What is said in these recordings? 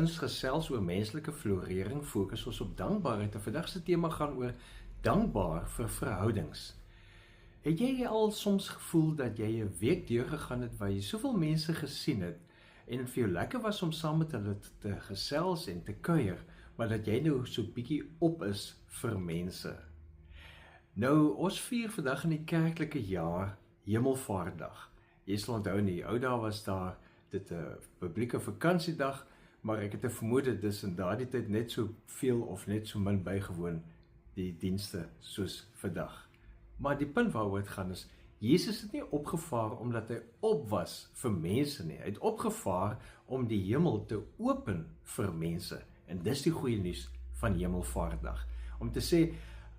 ons gesels oor menslike florering, fokus ons op dankbaarheid. En vandag se tema gaan oor dankbaar vir verhoudings. Het jy al soms gevoel dat jy 'n week deurgegaan het waar jy soveel mense gesien het en vir jou lekker was om saam met hulle te gesels en te kuier, maar dat jy nou so bietjie op is vir mense? Nou, ons vier vandag in die kerklike jaar Hemelvaartdag. Jy sal onthou in die ou dae was daar dit 'n publieke vakansiedag, maar ek het 'n vermoede dis in daardie tyd net so veel of net so min bygewoon die dienste soos vandag. Maar die punt waaroor het gaan is, Jesus het nie opgevaar omdat hy op was vir mense nie. Hy het opgevaar om die hemel te open vir mense. En dis die goeie nuus van Hemelvaartdag. Om te sê,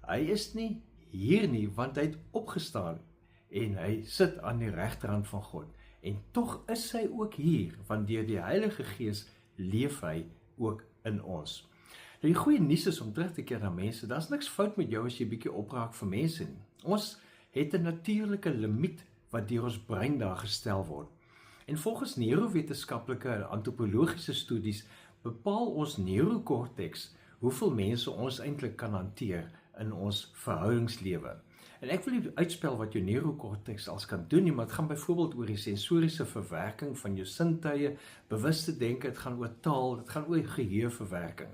hy is nie hier nie, want hy het opgestaan en hy sit aan die regterhand van God. En tog is hy ook hier, want deur die Heilige Gees leef hy ook in ons. Nou, die goeie nuus is om terug te keer na mense. Daar's niks fout met jou as jy bietjie opraak vir mense nie. Ons het 'n natuurlike limiet wat deur ons brein daar gestel word. En volgens neurowetenskaplike en antropologiese studies bepaal ons neurokorteks hoeveel mense ons eintlik kan hanteer in ons verhoudingslewe. En ek wil nie uitspel wat jou neurokorteks als kan doen nie, maar het gaan byvoorbeeld oor die sensoriese verwerking van jou sintuie, bewuste denke, het gaan oor taal, het gaan oor geheueverwerking.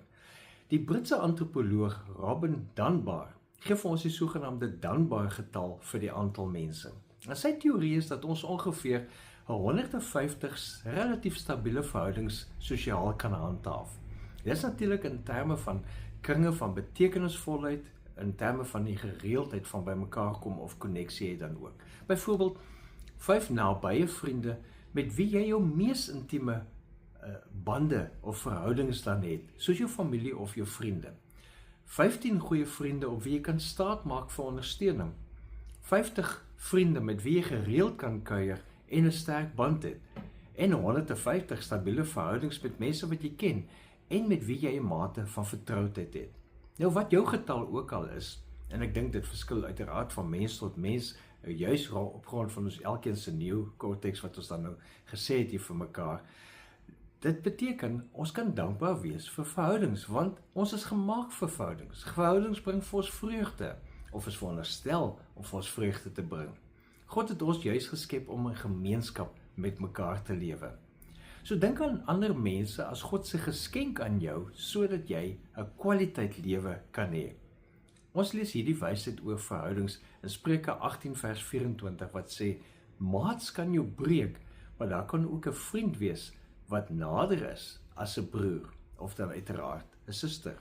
Die Britse antropoloog Robin Dunbar gee vir ons die sogenaamde Dunbar getal vir die aantal mense. En sy teorie is dat ons ongeveer 150 relatief stabiele verhoudings sosiaal kan handhaaf. Dit is natuurlik in terme van kringe van betekenisvolheid, in terme van die gereeldheid van by mekaar kom of koneksie het dan ook. Byvoorbeeld 5 nabye vriende met wie jy jou mees intieme bande of verhoudings dan het, soos jou familie of jou vriende. 15 goeie vriende op wie jy kan staat maak vir ondersteuning. 50 vriende met wie jy gereeld kan kuier en 'n sterk band het. En 150 stabiele verhoudings met mense wat jy ken en met wie jy 'n mate van vertroudheid het. Nou wat jou getal ook al is, en ek dink dit verskil uiteraard van mens tot mens, juis op grond van ons elkeen se neokorteks wat ons dan nou gesê het hier vir mekaar. Dit beteken, ons kan dankbaar wees vir verhoudings, want ons is gemaak vir verhoudings. Verhoudings bring vir ons vreugde, of is veronderstel om vir ons vreugde te bring. God het ons juis geskep om in gemeenskap met mekaar te lewe. So dink aan ander mense as God se geskenk aan jou, sodat jy 'n kwaliteit lewe kan hê. Ons lees hierdie wysheid oor verhoudings in Spreuke 18 vers 24 wat sê, maats kan jou breek, maar daar kan ook 'n vriend wees wat nader is as 'n broer, of dan uiteraard 'n suster.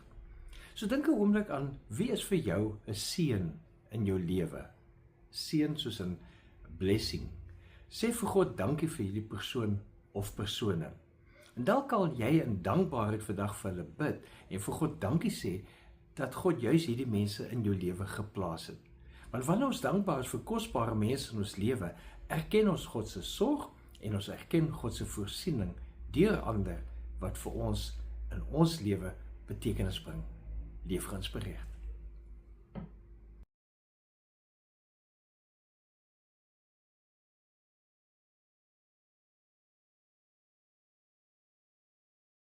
So dink 'n oomblik aan, wie is vir jou 'n seën in jou lewe? Seën soos 'n blessing. Sê vir God dankie vir hierdie persoon of persone. En dalk al jy in dankbaarheid vandag vir hulle bid en vir God dankie sê dat God juis hierdie mense in jou lewe geplaas het. Want wanneer ons dankbaar is vir kosbare mense in ons lewe, erken ons God se sorg en ons erken God se voorsiening deur ander wat vir ons in ons lewe betekenis bring. Leef geïnspireerd.